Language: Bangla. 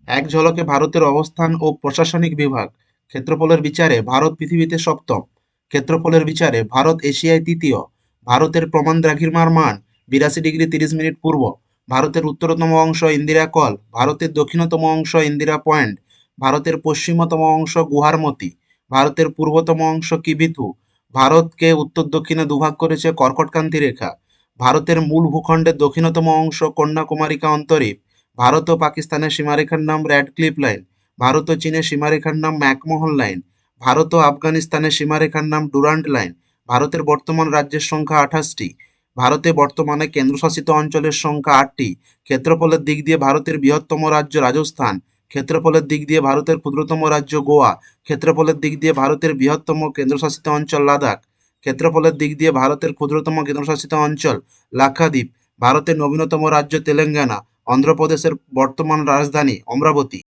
এক ঝলকে ভারতের অবস্থান ও প্রশাসনিক বিভাগ। ক্ষেত্রফলের বিচারে ভারত পৃথিবীতে সপ্তম। ক্ষেত্রফলের বিচারে ভারত এশিয়ায় তৃতীয়। ভারতের প্রমাণ দ্রাঘিমার মান 82°30' পূর্ব। ভারতের উত্তরতম অংশ ইন্দিরা কল। ভারতের দক্ষিণতম অংশ ইন্দিরা পয়েন্ট। ভারতের পশ্চিমতম অংশ গুহারমতি। ভারতের পূর্বতম অংশ কিবিথু। ভারতকে উত্তর দক্ষিণে দুভাগ করেছে কর্কটক্রান্তি রেখা। ভারতের মূল ভূখণ্ডের দক্ষিণতম অংশ কন্যাকুমারিকা অন্তরীপ। ভারত ও পাকিস্তানের সীমারেখার নাম র্যাডক্লিফ লাইন। ভারত ও চীনের সীমারেখার নাম ম্যাকমোহন লাইন। ভারত ও আফগানিস্তানের সীমারেখার নাম ডুরান্ড লাইন। ভারতের বর্তমান রাজ্যের সংখ্যা 28টি। ভারতে বর্তমানে কেন্দ্রশাসিত অঞ্চলের সংখ্যা 8টি। ক্ষেত্রফলের দিক দিয়ে ভারতের বৃহত্তম রাজ্য রাজস্থান। ক্ষেত্রফলের দিক দিয়ে ভারতের ক্ষুদ্রতম রাজ্য গোয়া। ক্ষেত্রফলের দিক দিয়ে ভারতের বৃহত্তম কেন্দ্রশাসিত অঞ্চল লাদাখ। ক্ষেত্রফলের দিক দিয়ে ভারতের ক্ষুদ্রতম কেন্দ্রশাসিত অঞ্চল লাক্ষাদ্বীপ। ভারতের নবীনতম রাজ্য তেলেঙ্গানা। অন্ধ্রপ্রদেশের বর্তমান রাজধানী অমরাবতী।